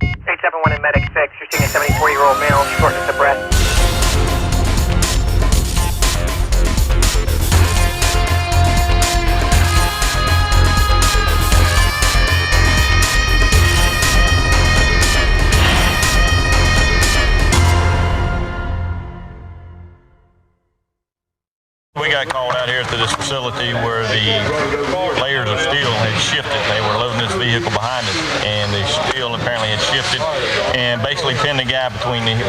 871 in medic 6, you're seeing a 74-year-old male, shortness of breath. We got called out here to this facility where the layers of steel had shifted. They were loading this vehicle behind us, and the steel apparently had shifted and basically pinned the guy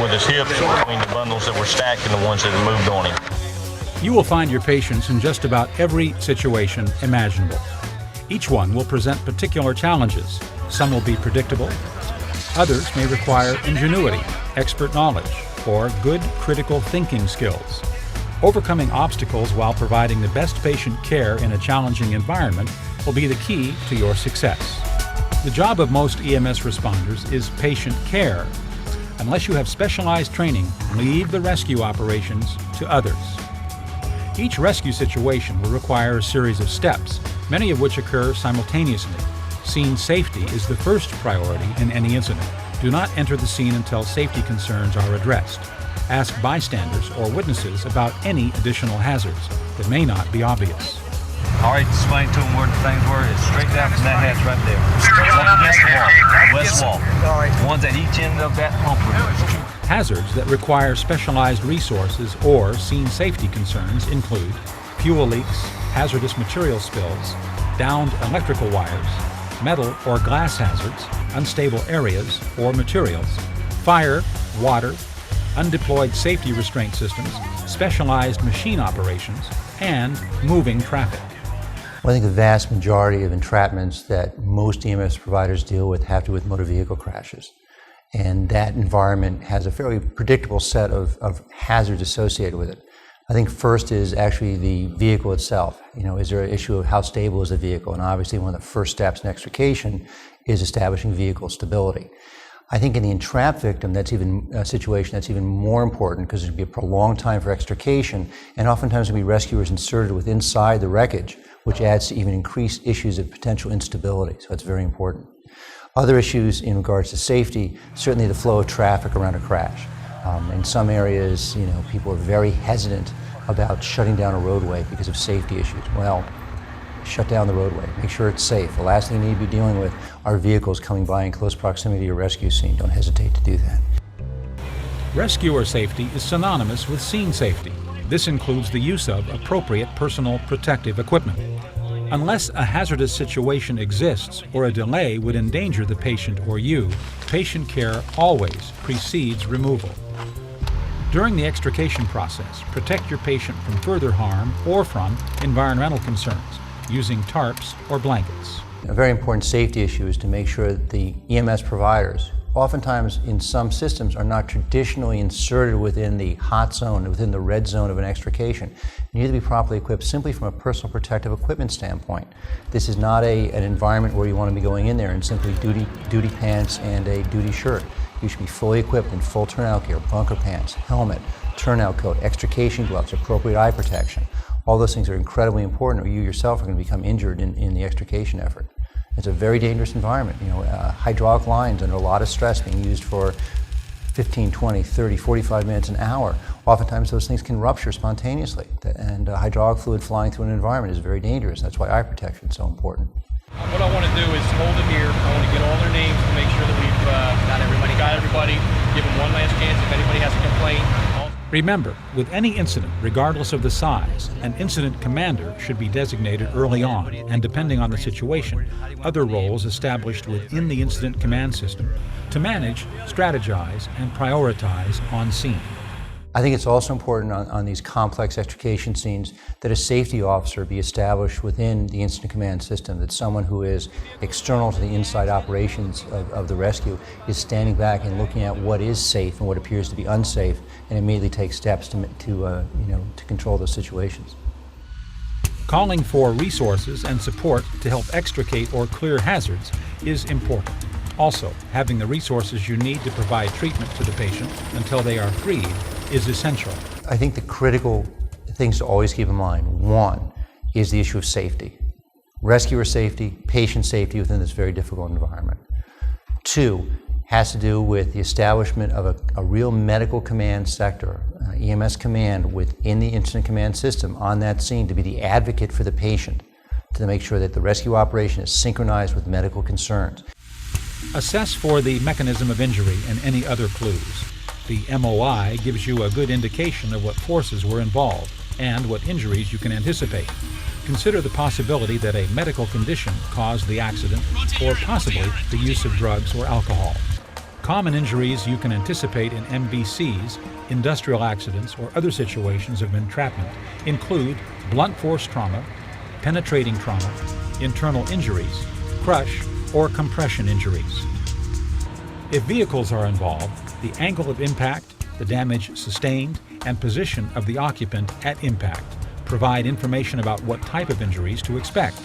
with his hips between the bundles that were stacked and the ones that had moved on him. You will find your patients in just about every situation imaginable. Each one will present particular challenges. Some will be predictable. Others may require ingenuity, expert knowledge, or good critical thinking skills. Overcoming obstacles while providing the best patient care in a challenging environment will be the key to your success. The job of most EMS responders is patient care. Unless you have specialized training, leave the rescue operations to others. Each rescue situation will require a series of steps, many of which occur simultaneously. Scene safety is the first priority in any incident. Do not enter the scene until safety concerns are addressed. Ask bystanders or witnesses about any additional hazards that may not be obvious. All right, explain to them where the things were. It's straight down from that hatch right there. Up against the wall, west wall. One's at each end of that hump. Hazards that require specialized resources or scene safety concerns include fuel leaks, hazardous material spills, downed electrical wires, metal or glass hazards, unstable areas or materials, fire, water, undeployed safety restraint systems, specialized machine operations, and moving traffic. Well, I think the vast majority of entrapments that most EMS providers deal with have to do with motor vehicle crashes. And that environment has a fairly predictable set of hazards associated with it. I think first is actually the vehicle itself. Is there an issue of how stable is the vehicle? And obviously one of the first steps in extrication is establishing vehicle stability. I think in the entrapped victim, that's even a situation that's even more important because there'd be a prolonged time for extrication, and oftentimes there'll be rescuers inserted with inside the wreckage, which adds to even increased issues of potential instability. So it's very important. Other issues in regards to safety, certainly the flow of traffic around a crash. In some areas, people are very hesitant about shutting down a roadway because of safety issues. Well, shut down the roadway, make sure it's safe. The last thing you need to be dealing with are vehicles coming by in close proximity to your rescue scene. Don't hesitate to do that. Rescuer safety is synonymous with scene safety. This includes the use of appropriate personal protective equipment. Unless a hazardous situation exists or a delay would endanger the patient or you, patient care always precedes removal. During the extrication process, protect your patient from further harm or from environmental concerns using tarps or blankets. A very important safety issue is to make sure that the EMS providers, oftentimes in some systems, are not traditionally inserted within the hot zone, within the red zone of an extrication. You need to be properly equipped simply from a personal protective equipment standpoint. This is not an environment where you want to be going in there in simply duty pants and a duty shirt. You should be fully equipped in full turnout gear, bunker pants, helmet, turnout coat, extrication gloves, appropriate eye protection. All those things are incredibly important, or you yourself are going to become injured in the extrication effort. It's a very dangerous environment. Hydraulic lines under a lot of stress being used for 15, 20, 30, 45 minutes an hour. Oftentimes those things can rupture spontaneously, and hydraulic fluid flying through an environment is very dangerous. That's why eye protection is so important. What I want to do is hold it here. I want to get all their names to make sure that we've got everybody, give them one last chance if anybody has a complaint. Remember, with any incident, regardless of the size, an incident commander should be designated early on, and depending on the situation, other roles established within the incident command system to manage, strategize, and prioritize on scene. I think it's also important on these complex extrication scenes that a safety officer be established within the incident command system, that someone who is external to the inside operations of the rescue is standing back and looking at what is safe and what appears to be unsafe, and immediately take steps to control those situations. Calling for resources and support to help extricate or clear hazards is important. Also, having the resources you need to provide treatment to the patient until they are freed is essential. I think the critical things to always keep in mind, one, is the issue of safety. Rescuer safety, patient safety within this very difficult environment. Two, has to do with the establishment of a real medical command sector, EMS command within the incident command system on that scene to be the advocate for the patient, to make sure that the rescue operation is synchronized with medical concerns. Assess for the mechanism of injury and any other clues. The MOI gives you a good indication of what forces were involved and what injuries you can anticipate. Consider the possibility that a medical condition caused the accident or possibly the use of drugs or alcohol. Common injuries you can anticipate in MBCs, industrial accidents, or other situations of entrapment include blunt force trauma, penetrating trauma, internal injuries, crush, or compression injuries. If vehicles are involved, the angle of impact, the damage sustained, and position of the occupant at impact provide information about what type of injuries to expect.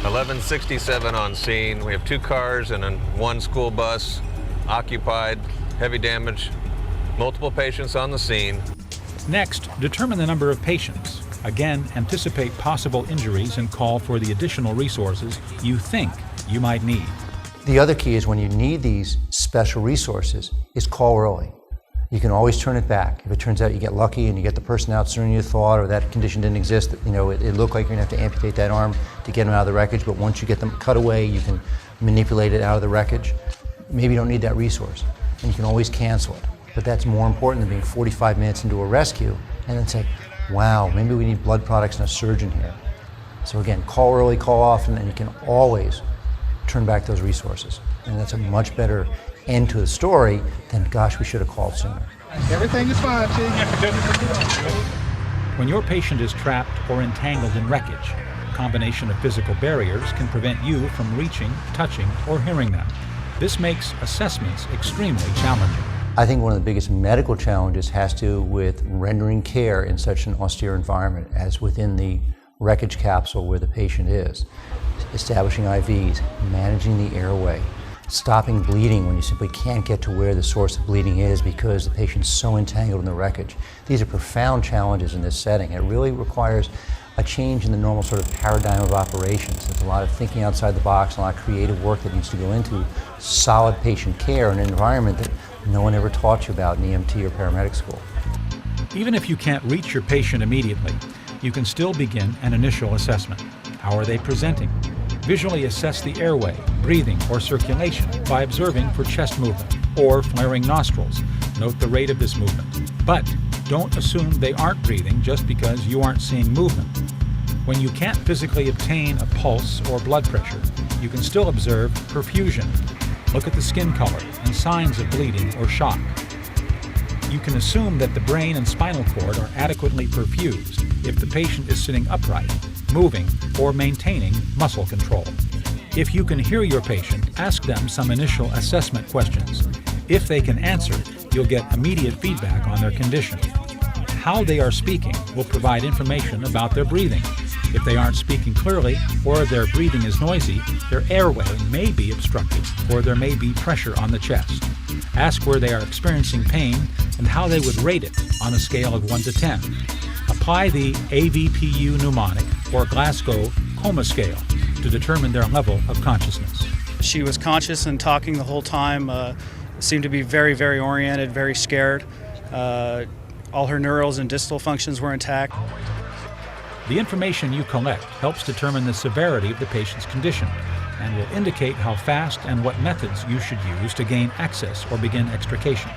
1167 on scene. We have 2 cars and one school bus occupied, heavy damage, multiple patients on the scene. Next, determine the number of patients. Again, anticipate possible injuries and call for the additional resources you think you might need. The other key is when you need these special resources is call early. You can always turn it back. If it turns out you get lucky and you get the person out sooner than you thought, or that condition didn't exist, it looked like you're gonna have to amputate that arm to get them out of the wreckage, but once you get them cut away, you can manipulate it out of the wreckage. Maybe you don't need that resource, and you can always cancel it. But that's more important than being 45 minutes into a rescue and then say, wow, maybe we need blood products and a surgeon here. So again, call early, call often, and you can always turn back those resources. And that's a much better end to the story than, gosh, we should have called sooner. Everything is fine, Chief. When your patient is trapped or entangled in wreckage, a combination of physical barriers can prevent you from reaching, touching, or hearing them. This makes assessments extremely challenging. I think one of the biggest medical challenges has to do with rendering care in such an austere environment as within the wreckage capsule where the patient is. Establishing IVs, managing the airway, stopping bleeding when you simply can't get to where the source of bleeding is because the patient's so entangled in the wreckage. These are profound challenges in this setting. It really requires a change in the normal sort of paradigm of operations. There's a lot of thinking outside the box, a lot of creative work that needs to go into solid patient care in an environment that no one ever taught you about in EMT or paramedic school. Even if you can't reach your patient immediately, you can still begin an initial assessment. How are they presenting? Visually assess the airway, breathing, or circulation by observing for chest movement or flaring nostrils. Note the rate of this movement. But don't assume they aren't breathing just because you aren't seeing movement. When you can't physically obtain a pulse or blood pressure, you can still observe perfusion. Look at the skin color and signs of bleeding or shock. You can assume that the brain and spinal cord are adequately perfused if the patient is sitting upright, moving, or maintaining muscle control. If you can hear your patient, ask them some initial assessment questions. If they can answer, you'll get immediate feedback on their condition. How they are speaking will provide information about their breathing. If they aren't speaking clearly or their breathing is noisy, their airway may be obstructed or there may be pressure on the chest. Ask where they are experiencing pain and how they would rate it on a scale of 1 to 10. Apply the AVPU mnemonic or Glasgow coma scale to determine their level of consciousness. She was conscious and talking the whole time, seemed to be very, very oriented, very scared. All her neurals and distal functions were intact. The information you collect helps determine the severity of the patient's condition and will indicate how fast and what methods you should use to gain access or begin extrication.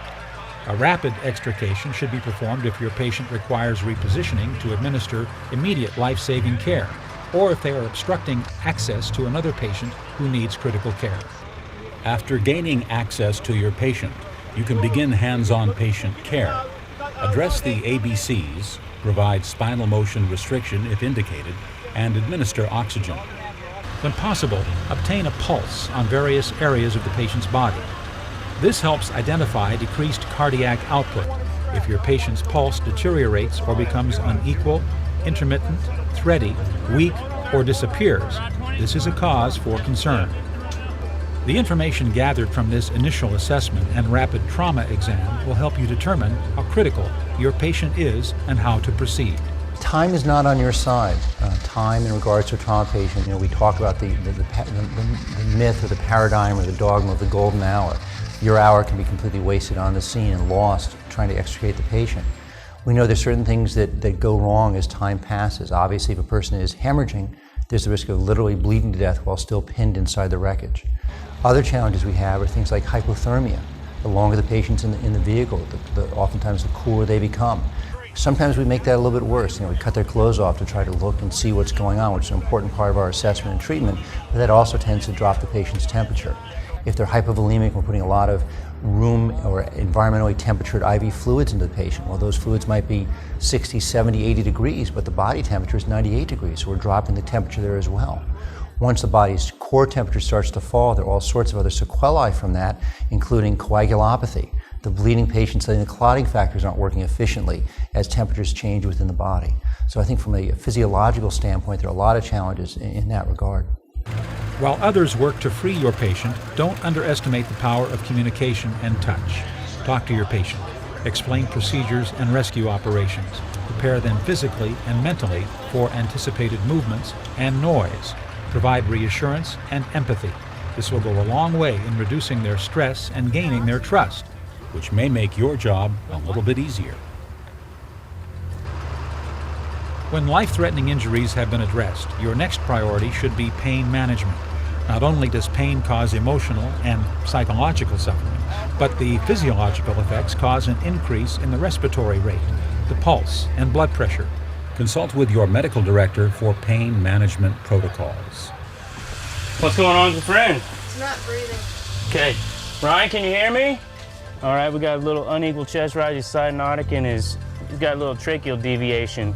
A rapid extrication should be performed if your patient requires repositioning to administer immediate life-saving care, or if they are obstructing access to another patient who needs critical care. After gaining access to your patient, you can begin hands-on patient care. Address the ABCs, provide spinal motion restriction if indicated, and administer oxygen. When possible, obtain a pulse on various areas of the patient's body. This helps identify decreased cardiac output if your patient's pulse deteriorates or becomes unequal, intermittent, thready, weak, or disappears. This is a cause for concern. The information gathered from this initial assessment and rapid trauma exam will help you determine how critical your patient is and how to proceed. Time is not on your side. Time time in regards to a trauma patient, we talk about the myth or the paradigm or the dogma of the golden hour. Your hour can be completely wasted on the scene and lost trying to extricate the patient. We know there's certain things that go wrong as time passes. Obviously, if a person is hemorrhaging, there's the risk of literally bleeding to death while still pinned inside the wreckage. Other challenges we have are things like hypothermia. The longer the patient's in the vehicle, oftentimes the cooler they become. Sometimes we make that a little bit worse. We cut their clothes off to try to look and see what's going on, which is an important part of our assessment and treatment, but that also tends to drop the patient's temperature. If they're hypovolemic, we're putting a lot of room or environmentally temperatured IV fluids into the patient. Well, those fluids might be 60, 70, 80 degrees, but the body temperature is 98 degrees, so we're dropping the temperature there as well. Once the body's core temperature starts to fall, there are all sorts of other sequelae from that, including coagulopathy. The bleeding patients, the clotting factors aren't working efficiently as temperatures change within the body. So I think from a physiological standpoint, there are a lot of challenges in that regard. While others work to free your patient, don't underestimate the power of communication and touch. Talk to your patient. Explain procedures and rescue operations. Prepare them physically and mentally for anticipated movements and noise. Provide reassurance and empathy. This will go a long way in reducing their stress and gaining their trust, which may make your job a little bit easier. When life-threatening injuries have been addressed, your next priority should be pain management. Not only does pain cause emotional and psychological suffering, but the physiological effects cause an increase in the respiratory rate, the pulse, and blood pressure. Consult with your medical director for pain management protocols. What's going on with your friend? He's not breathing. Okay. Ryan, can you hear me? All right, we got a little unequal chest rise, he's cyanotic, and he's got a little tracheal deviation.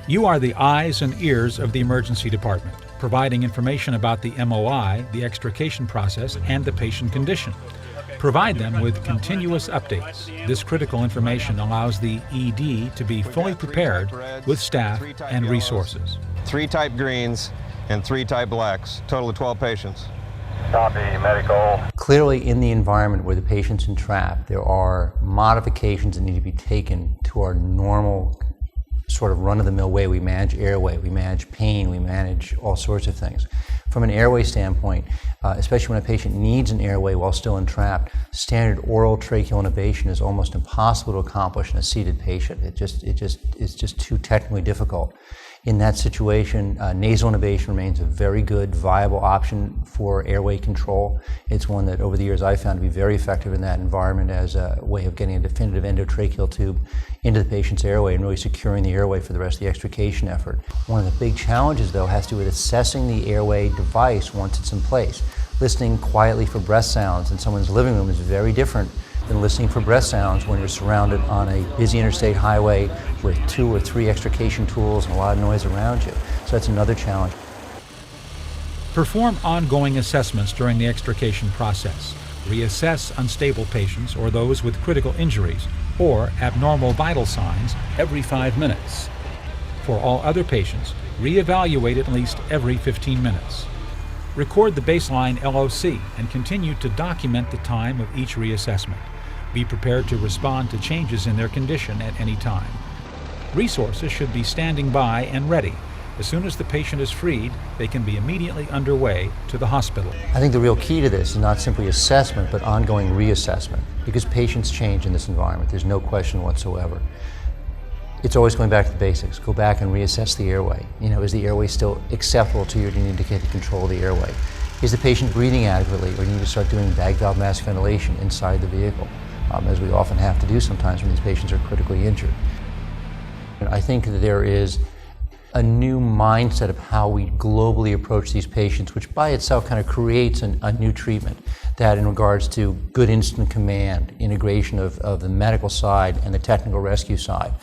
You are the eyes and ears of the emergency department, providing information about the MOI, the extrication process, and the patient condition. Provide them with continuous updates. This critical information allows the ED to be fully prepared with staff and resources. 3 type greens and 3 type blacks, total of 12 patients. Copy, medical. Clearly, in the environment where the patient's entrapped, there are modifications that need to be taken to our normal sort of run-of-the-mill way. We manage airway, we manage pain, we manage all sorts of things. From an airway standpoint, especially when a patient needs an airway while still entrapped, standard oral tracheal intubation is almost impossible to accomplish in a seated patient. It's just too technically difficult. In that situation, nasal intubation remains a very good, viable option for airway control. It's one that over the years I've found to be very effective in that environment as a way of getting a definitive endotracheal tube into the patient's airway and really securing the airway for the rest of the extrication effort. One of the big challenges, though, has to do with assessing the airway device once it's in place. Listening quietly for breath sounds in someone's living room is very different than listening for breath sounds when you're surrounded on a busy interstate highway with 2 or 3 extrication tools and a lot of noise around you. So that's another challenge. Perform ongoing assessments during the extrication process. Reassess unstable patients or those with critical injuries or abnormal vital signs every 5 minutes. For all other patients, reevaluate at least every 15 minutes. Record the baseline LOC and continue to document the time of each reassessment. Be prepared to respond to changes in their condition at any time. Resources should be standing by and ready. As soon as the patient is freed, they can be immediately underway to the hospital. I think the real key to this is not simply assessment, but ongoing reassessment, because patients change in this environment. There's no question whatsoever. It's always going back to the basics. Go back and reassess the airway. Is the airway still acceptable to you to indicate the control of the airway? Is the patient breathing adequately, or do you need to start doing bag valve mask ventilation inside the vehicle, as we often have to do sometimes when these patients are critically injured? And I think that there is a new mindset of how we globally approach these patients, which by itself kind of creates a new treatment, that in regards to good incident command, integration of the medical side and the technical rescue side.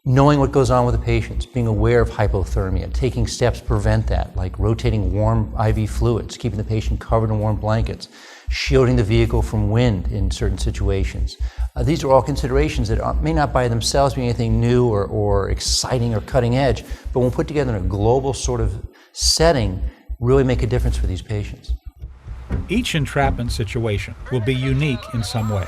Knowing what goes on with the patients, being aware of hypothermia, taking steps to prevent that, like rotating warm IV fluids, keeping the patient covered in warm blankets, shielding the vehicle from wind in certain situations. These are all considerations that may not by themselves be anything new or exciting or cutting edge, but when put together in a global sort of setting, really make a difference for these patients. Each entrapment situation will be unique in some way.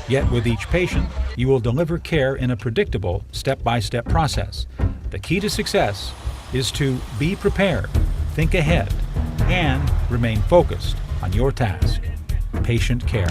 Yet with each patient, you will deliver care in a predictable, step-by-step process. The key to success is to be prepared, think ahead, and remain focused on your task, patient care.